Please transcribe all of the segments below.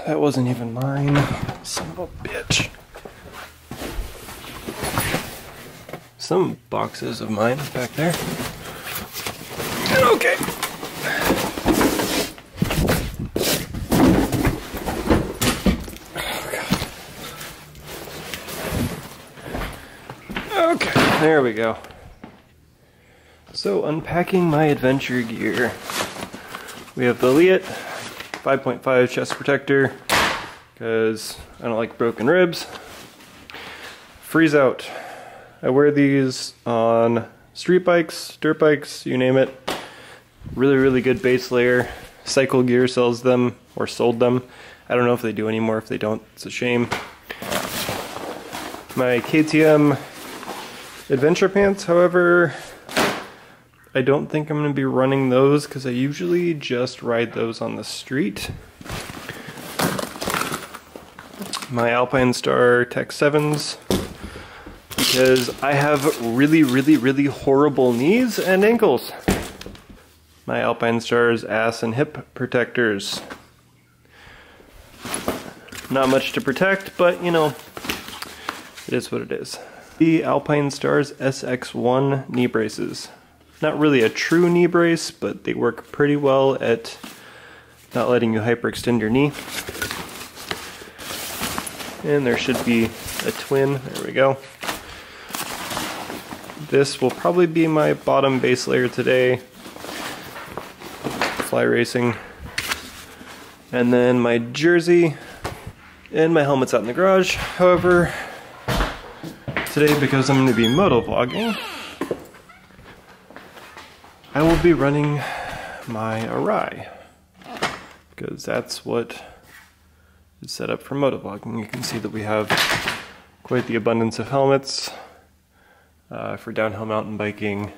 that wasn't even mine. Son of a bitch. Some boxes of mine back there. Okay. Okay, there we go. So, unpacking my adventure gear. We have the etiquette 5.5 chest protector, because I don't like broken ribs. Freeze out. I wear these on street bikes, dirt bikes, you name it. Really, really good base layer. Cycle Gear sells them, or sold them. I don't know if they do anymore. If they don't, it's a shame. My KTM adventure pants, however, I don't think I'm going to be running those because I usually just ride those on the street. My Alpine Star Tech 7s, because I have really, really, really horrible knees and ankles. My Alpine Star's ass and hip protectors. Not much to protect, but you know, it is what it is. The Alpine Star's SX1 knee braces. Not really a true knee brace, but they work pretty well at not letting you hyperextend your knee. And there should be a twin, there we go. This will probably be my bottom base layer today. Fly racing. And then my jersey and my helmet's out in the garage. However, today, because I'm going to be moto vlogging, I will be running my Arai, because that's what is set up for motovlogging. You can see that we have quite the abundance of helmets for downhill mountain biking,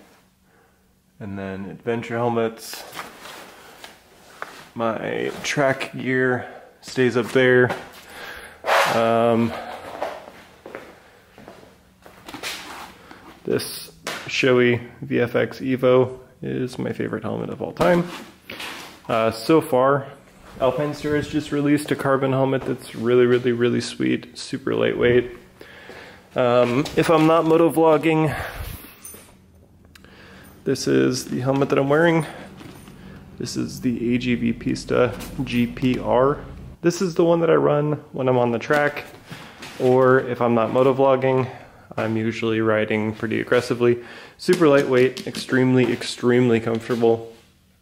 and then adventure helmets. My track gear stays up there. This Shoei VFX Evo is my favorite helmet of all time. So far, Alpine Star has just released a carbon helmet that's really, really, really sweet, super lightweight. If I'm not motovlogging, this is the helmet that I'm wearing. This is the AGV Pista GPR. This is the one that I run when I'm on the track, or if I'm not motovlogging, I'm usually riding pretty aggressively. Super lightweight, extremely, extremely comfortable.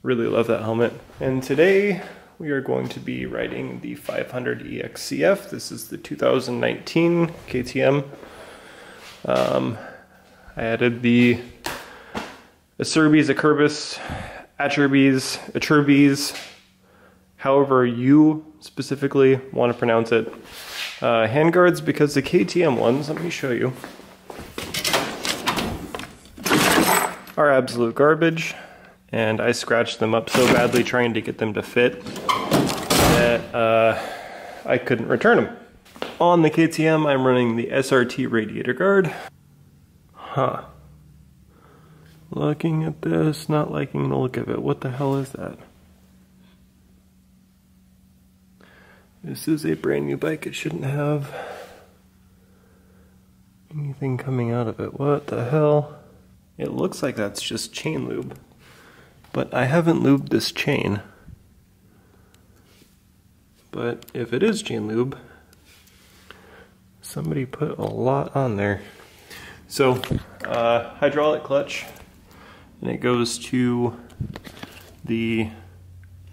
Really love that helmet. And today we are going to be riding the 500 EXC-F. This is the 2019 KTM. I added the Acerbis, Acerbis, Acerbis, however you specifically want to pronounce it. Handguards, because the KTM ones, let me show you, are absolute garbage, and I scratched them up so badly trying to get them to fit that I couldn't return them. On the KTM, I'm running the SRT radiator guard. Huh. Looking at this, not liking the look of it. What the hell is that? This is a brand new bike. It shouldn't have anything coming out of it. What the hell? It looks like that's just chain lube, but I haven't lubed this chain. But if it is chain lube, somebody put a lot on there. So, hydraulic clutch, and it goes to the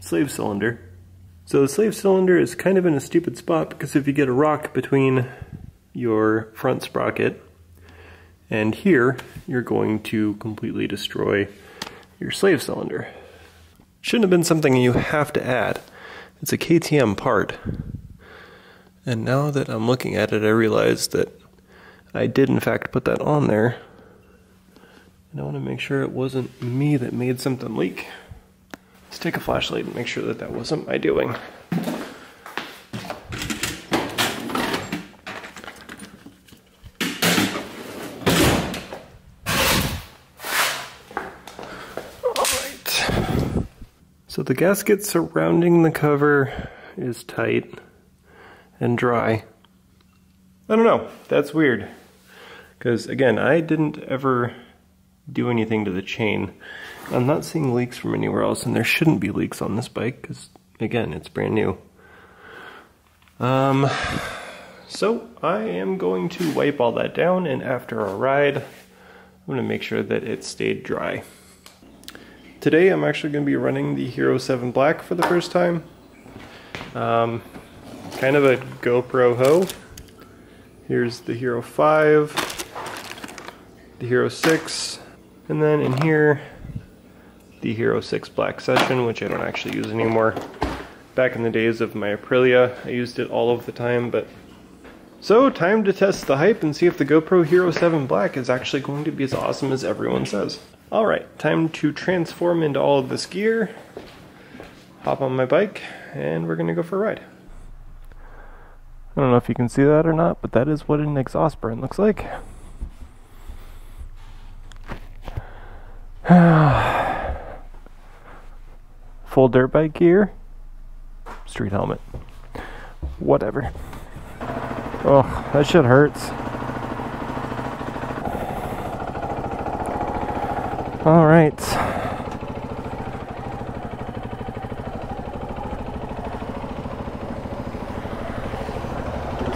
slave cylinder. So the slave cylinder is kind of in a stupid spot, because if you get a rock between your front sprocket and here, you're going to completely destroy your slave cylinder. Shouldn't have been something you have to add. It's a KTM part. And now that I'm looking at it, I realize that I did in fact put that on there. And I want to make sure it wasn't me that made something leak. Let's take a flashlight and make sure that that wasn't my doing. Alright. So the gasket surrounding the cover is tight. and dry. I don't know, that's weird. Because again, I didn't ever do anything to the chain. I'm not seeing leaks from anywhere else, and there shouldn't be leaks on this bike because again, it's brand new. So I am going to wipe all that down, and after our ride, I'm going to make sure that it stayed dry. Today I'm actually going to be running the Hero 7 Black for the first time. Kind of a GoPro hoe. Here's the Hero 5, the Hero 6, and then in here, the Hero 6 Black Session, which I don't actually use anymore. Back in the days of my Aprilia, I used it all of the time, but... So, time to test the hype and see if the GoPro Hero 7 Black is actually going to be as awesome as everyone says. Alright, time to transform into all of this gear, hop on my bike, and we're going to go for a ride. I don't know if you can see that or not, but that is what an exhaust burn looks like. Full dirt bike gear, street helmet, whatever. Oh, that shit hurts. All right.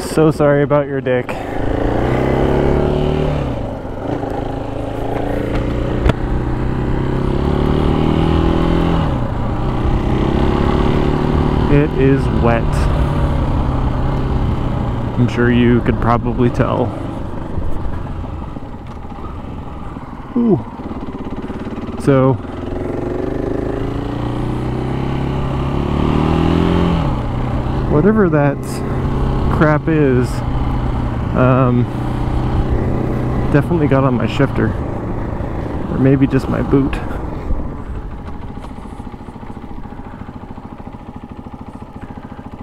So sorry about your dick. It is wet. I'm sure you could probably tell. Ooh. So, whatever that crap is, definitely got on my shifter. Or maybe just my boot.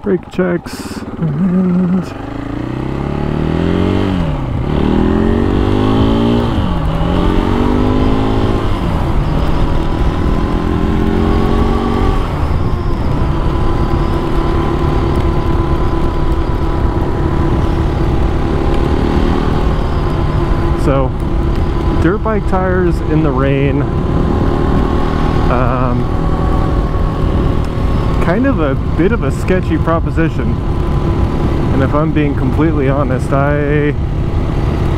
Brake checks, and so dirt bike tires in the rain, kind of a bit of a sketchy proposition, and if I'm being completely honest, I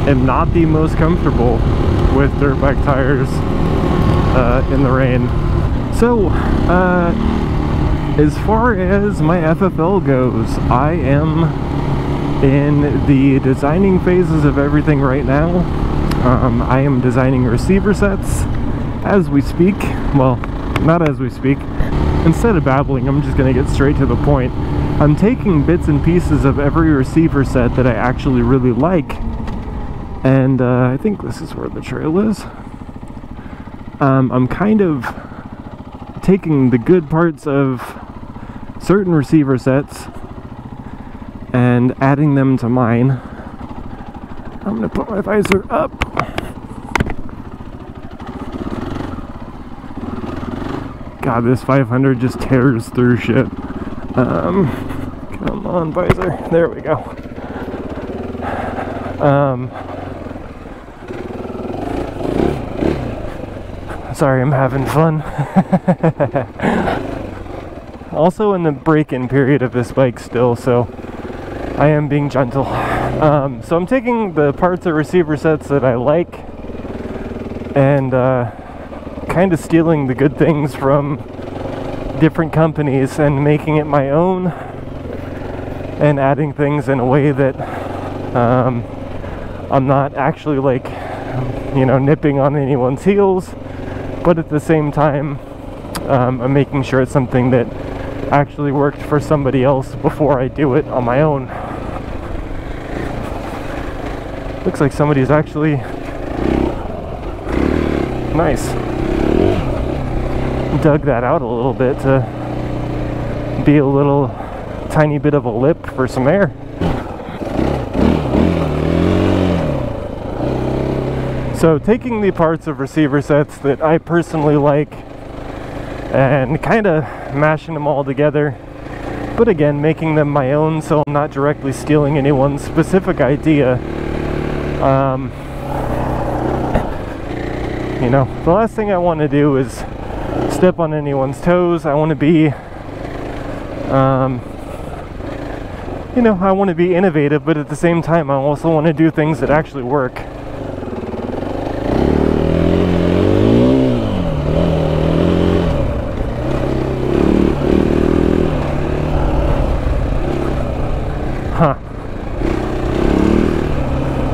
am not the most comfortable with dirt bike tires in the rain. So as far as my FFL goes, I am in the designing phases of everything right now. I am designing receiver sets as we speak. Well, not as we speak. Instead of babbling, I'm just going to get straight to the point. I'm taking bits and pieces of every receiver set that I actually really like, and I think this is where the trail is. I'm kind of taking the good parts of certain receiver sets and adding them to mine. I'm going to put my visor up. God, this 500 just tears through shit. Come on, visor. There we go. Sorry, I'm having fun. Also in the break-in period of this bike still, so I am being gentle. So I'm taking the parts of receiver sets that I like and kind of stealing the good things from different companies and making it my own, and adding things in a way that I'm not actually, like, you know, nipping on anyone's heels, but at the same time I'm making sure it's something that actually worked for somebody else before I do it on my own. Looks like somebody's actually nice. Dug that out a little bit to be a little tiny bit of a lip for some air. So taking the parts of receiver sets that I personally like and kind of mashing them all together but again, making them my own, so I'm not directly stealing anyone's specific idea. You know, the last thing I want to do is step on anyone's toes. I want to be, you know, I want to be innovative, but at the same time, I also want to do things that actually work. Huh.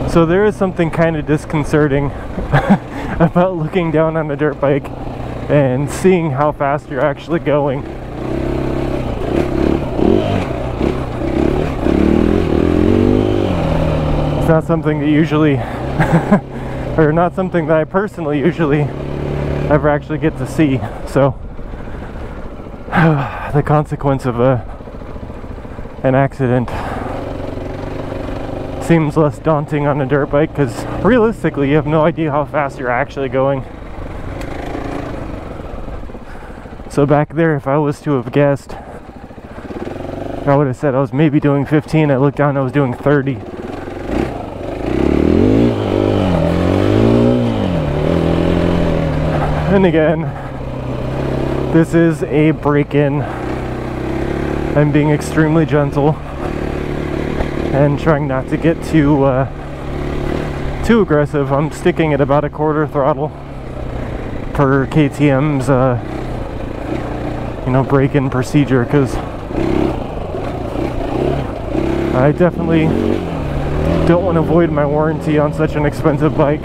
So there is something kind of disconcerting about looking down on a dirt bike and seeing how fast you're actually going. It's not something that usually, or not something that I personally usually ever actually get to see. So the consequence of an accident seems less daunting on a dirt bike, because realistically you have no idea how fast you're actually going. So back there, if I was to have guessed, I would have said I was maybe doing 15. I looked down, I was doing 30. And again, this is a break-in. I'm being extremely gentle and trying not to get too aggressive. I'm sticking at about a quarter throttle per KTM's you know, break-in procedure, because I definitely don't want to void my warranty on such an expensive bike.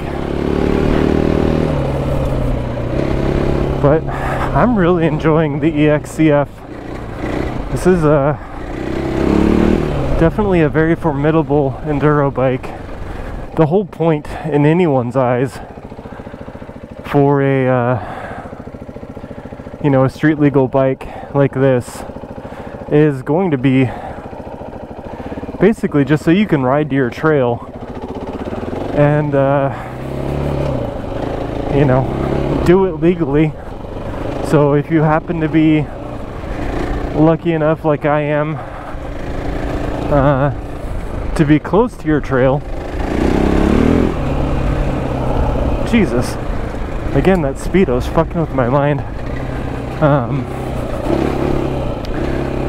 But I'm really enjoying the EXC-F. This is definitely a very formidable enduro bike. The whole point in anyone's eyes for a you know, a street legal bike like this is going to be basically just so you can ride to your trail and you know, do it legally. So if you happen to be lucky enough, like I am, to be close to your trail. Jesus, again, that Speedo's fucking with my mind.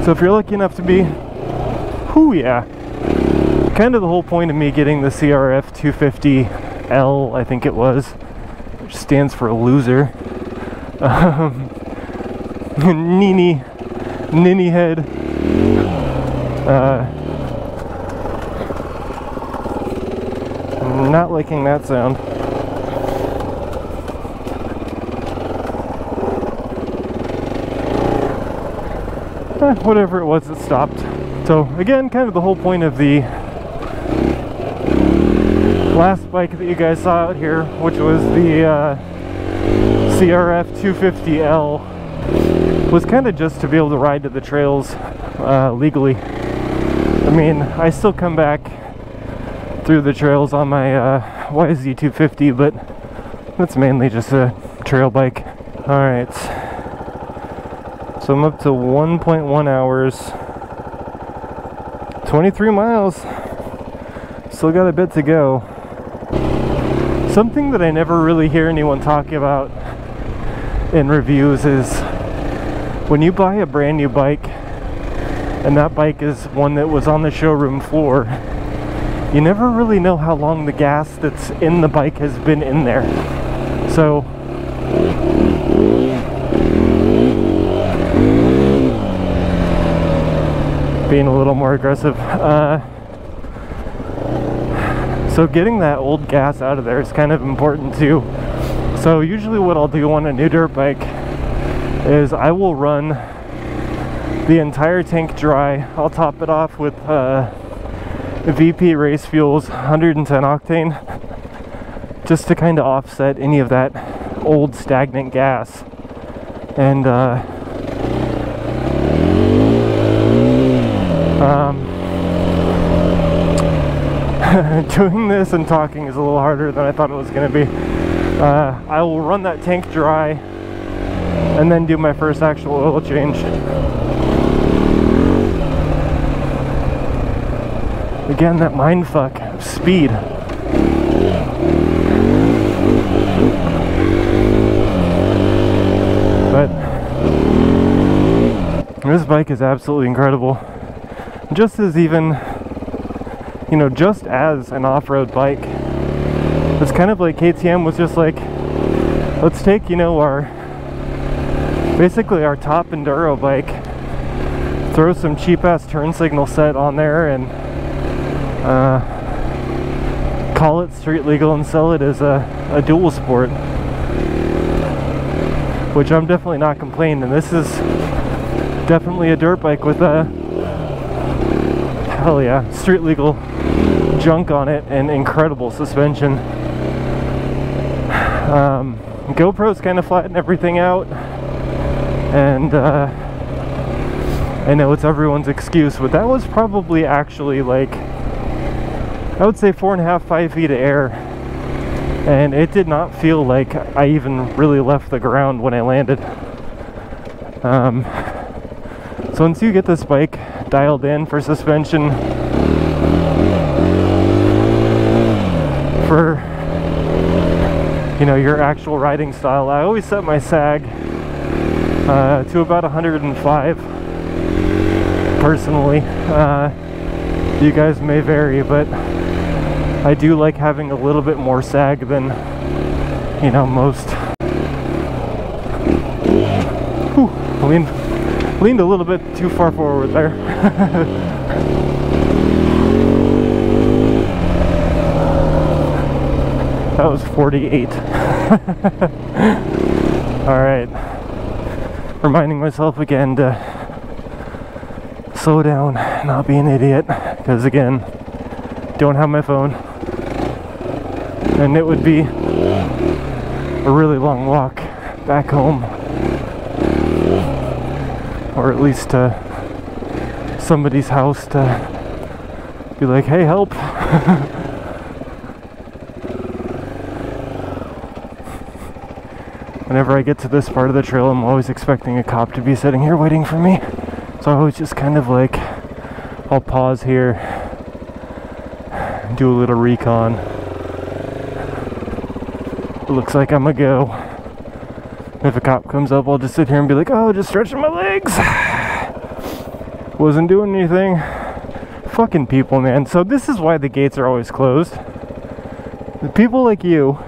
So if you're lucky enough to be, whoo yeah, kind of the whole point of me getting the CRF 250L, I think it was, which stands for loser. Ninny head. I'm not liking that sound. Whatever it was, it stopped. So again, kind of the whole point of the last bike that you guys saw out here, which was the CRF 250L, was kind of just to be able to ride to the trails legally. I mean, I still come back through the trails on my YZ250, but that's mainly just a trail bike. Alright, so I'm up to 1.1 hours, 23 miles, still got a bit to go. Something that I never really hear anyone talking about in reviews is when you buy a brand new bike, and that bike is one that was on the showroom floor, you never really know how long the gas that's in the bike has been in there. So being a little more aggressive, so getting that old gas out of there is kind of important too. So usually what I'll do on a new dirt bike is I will run the entire tank dry. I'll top it off with VP Race Fuels 110 octane, just to kind of offset any of that old stagnant gas. And doing this and talking is a little harder than I thought it was going to be. I will run that tank dry and then do my first actual oil change. Again, that mindfuck of speed. But this bike is absolutely incredible. Just as even, you know, just as an off-road bike, it's kind of like KTM was just like, let's take, you know, basically our top Enduro bike, throw some cheap-ass turn signal set on there and call it street legal and sell it as a dual sport, which I'm definitely not complaining. This is definitely a dirt bike with a, hell yeah, street legal junk on it and incredible suspension. GoPro's kind of flattened everything out, and I know it's everyone's excuse, but that was probably actually like, I would say 4.5 to 5 feet of air, and it did not feel like I even really left the ground when I landed. So once you get this bike dialed in for suspension, for, you know, your actual riding style, I always set my sag to about 105 personally. You guys may vary, but I do like having a little bit more sag than, you know, most. Whew, leaned a little bit too far forward there. That was 48. Alright. Reminding myself again to slow down, not be an idiot, because again, don't have my phone. And it would be a really long walk back home. Or at least to somebody's house to be like, hey, help. Whenever I get to this part of the trail, I'm always expecting a cop to be sitting here waiting for me. So I always just kind of like, I'll pause here, do a little recon. It looks like I'm a go. If a cop comes up, I'll just sit here and be like, oh, just stretching my legs. Wasn't doing anything. Fucking people, man. So this is why the gates are always closed. The people like you,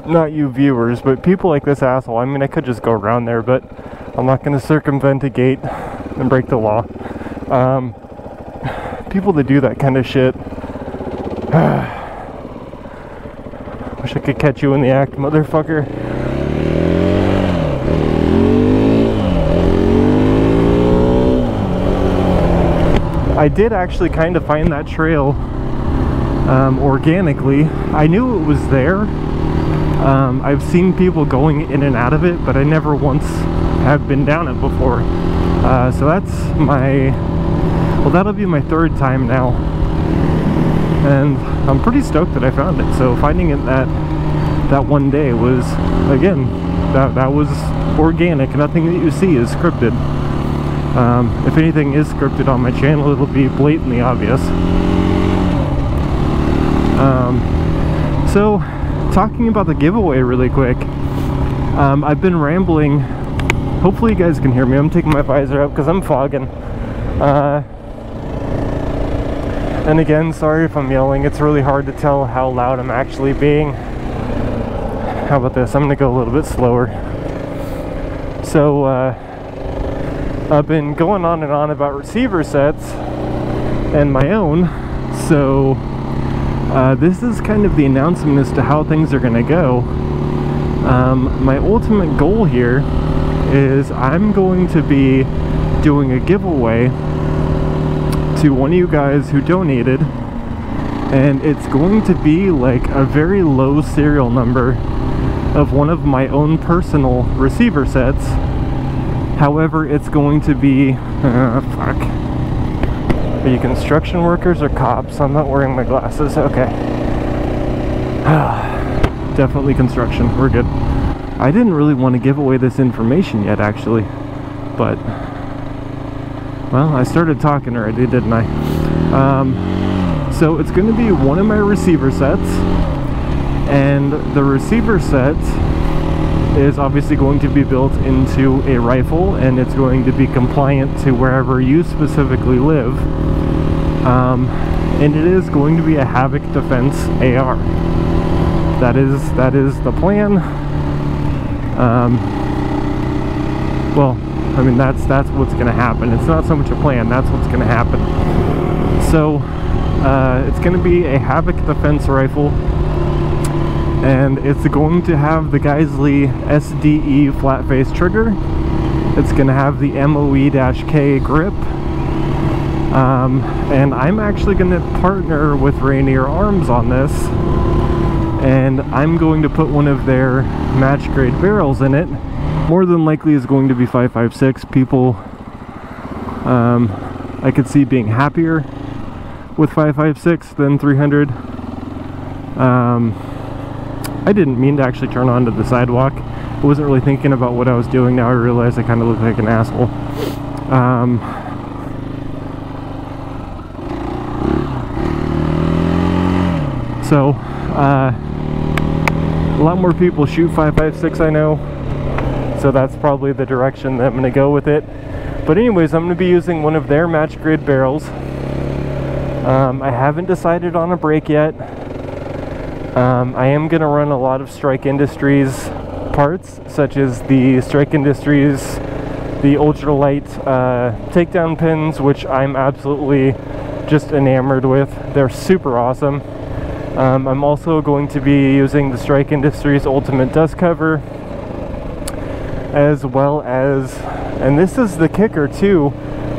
not you viewers, but people like this asshole. I mean, I could just go around there, but I'm not going to circumvent a gate and break the law. People that do that kind of shit. Wish I could catch you in the act, motherfucker. I did actually kind of find that trail organically. I knew it was there. I've seen people going in and out of it, but I never once have been down it before. So that's my, well, that'll be my third time now. And I'm pretty stoked that I found it. So finding it that one day was, again, that was organic. Nothing that you see is scripted. If anything is scripted on my channel, it'll be blatantly obvious. So, talking about the giveaway really quick, I've been rambling. Hopefully you guys can hear me. I'm taking my visor up because I'm fogging. And again, sorry if I'm yelling. It's really hard to tell how loud I'm actually being. How about this? I'm going to go a little bit slower. So, I've been going on and on about receiver sets and my own, so this is kind of the announcement as to how things are going to go. My ultimate goal here is I'm going to be doing a giveaway to one of you guys who donated, and it's going to be like a very low serial number of one of my own personal receiver sets. However, it's going to be, fuck. Are you construction workers or cops? I'm not wearing my glasses. Okay. Definitely construction. We're good. I didn't really want to give away this information yet, actually. But, well, I started talking already, didn't I? So it's going to be one of my receiver sets, and the receiver set is obviously going to be built into a rifle, and it's going to be compliant to wherever you specifically live. And it is going to be a Havoc Defense AR. That is the plan. Well, I mean, that's what's going to happen. It's not so much a plan, that's what's going to happen. So it's going to be a Havoc Defense rifle, and it's going to have the Geisley SDE flat face trigger. It's going to have the MOE-K grip. And I'm actually going to partner with Rainier Arms on this, and I'm going to put one of their match grade barrels in it. More than likely is going to be 5.56. People I could see being happier with 5.56 than 300. I didn't mean to actually turn onto the sidewalk. I wasn't really thinking about what I was doing. Now I realize I kind of look like an asshole. So a lot more people shoot 5.56, I know, so that's probably the direction that I'm going to go with it. But anyways, I'm going to be using one of their match grid barrels. I haven't decided on a brake yet. I am going to run a lot of Strike Industries parts, such as the Strike Industries, the ultralight takedown pins, which I'm absolutely just enamored with. They're super awesome. I'm also going to be using the Strike Industries Ultimate Dust Cover, as well as, and this is the kicker too,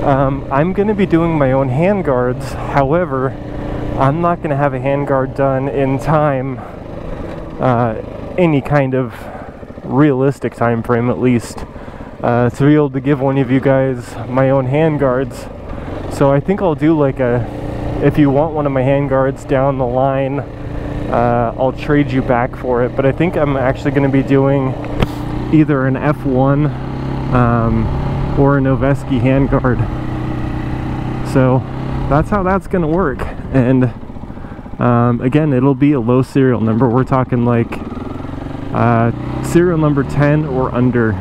I'm going to be doing my own handguards. However, I'm not going to have a handguard done in time, any kind of realistic time frame at least, to be able to give one of you guys my own handguards. So I think I'll do like a, if you want one of my handguards down the line, I'll trade you back for it. But I think I'm actually going to be doing either an F1 or a Noveski handguard. So that's how that's going to work. And again, it'll be a low serial number. We're talking like serial number 10 or under.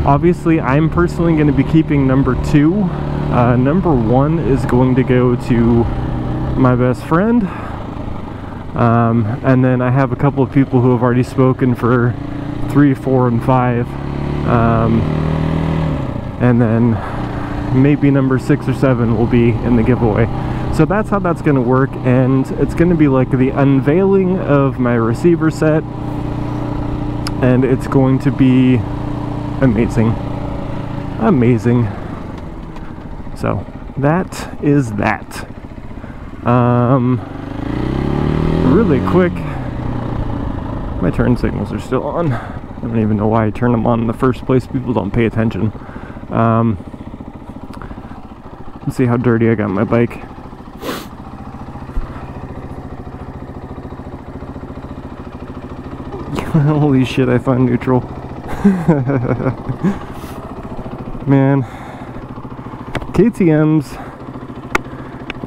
Obviously, I'm personally going to be keeping number 2. Number 1 is going to go to my best friend. And then I have a couple of people who have already spoken for 3, 4, and 5. And then maybe number 6 or 7 will be in the giveaway. So that's how that's going to work, and it's going to be like the unveiling of my receiver set, and it's going to be amazing. Amazing. So that is that. Really quick, my turn signals are still on. I don't even know why I turned them on in the first place. People don't pay attention. Let's see how dirty I got my bike. Holy shit, I found neutral. Man, KTM's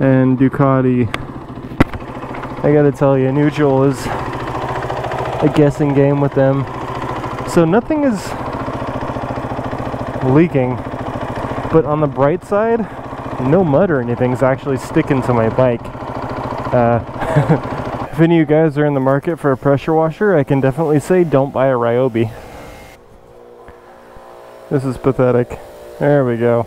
and Ducati, I gotta tell you, neutral is a guessing game with them. So nothing is leaking, but on the bright side, no mud or anything is actually sticking to my bike. If any of you guys are in the market for a pressure washer, I can definitely say don't buy a Ryobi. This is pathetic. There we go.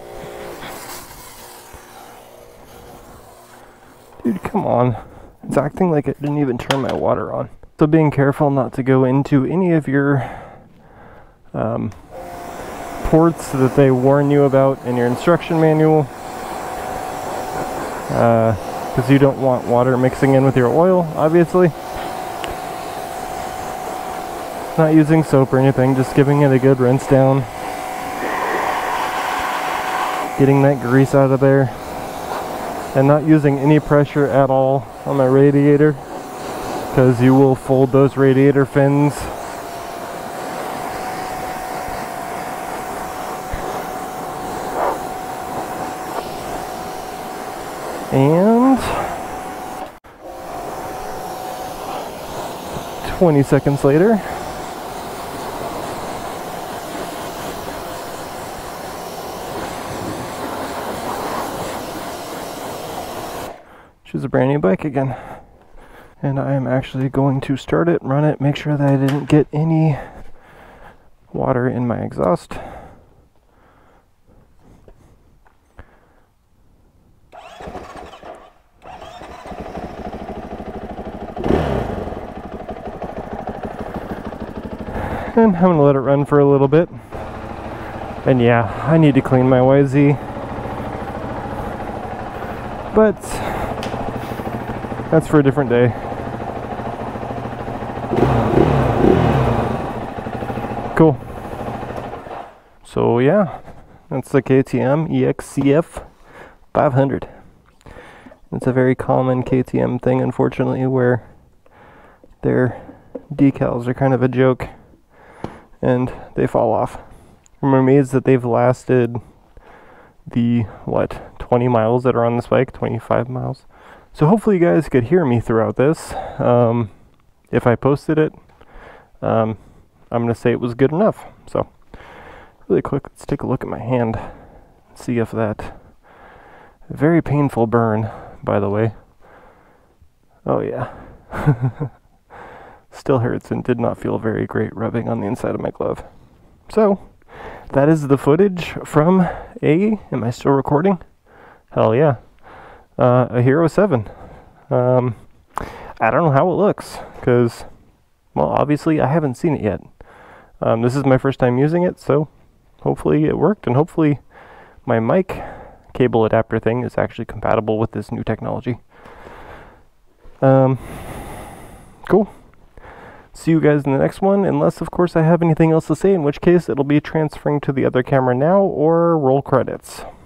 Dude, come on. It's acting like it didn't even turn my water on. So being careful not to go into any of your ports that they warn you about in your instruction manual. Because you don't want water mixing in with your oil, obviously. Not using soap or anything, just giving it a good rinse down. Getting that grease out of there. And not using any pressure at all on my radiator, because you will fold those radiator fins. And 20 seconds later. Choose a brand new bike again. And I am actually going to start it, run it, make sure that I didn't get any water in my exhaust. And I'm gonna let it run for a little bit. And yeah, I need to clean my YZ. But that's for a different day. Cool. So yeah, that's the KTM EXC-F 500. It's a very common KTM thing, unfortunately, where their decals are kind of a joke and they fall off. I'm amazed that they've lasted the, 20 miles that are on this bike, 25 miles. So hopefully you guys could hear me throughout this. If I posted it, I'm going to say it was good enough. So really quick, let's take a look at my hand and see if that very painful burn, by the way. Oh yeah. Still hurts and did not feel very great rubbing on the inside of my glove. So that is the footage from am I still recording? Hell yeah. A Hero 7. I don't know how it looks, because, well, obviously I haven't seen it yet. This is my first time using it, so hopefully it worked, and hopefully my mic cable adapter thing is actually compatible with this new technology. Cool. See you guys in the next one, unless, of course, I have anything else to say, in which case it'll be transferring to the other camera now, or roll credits.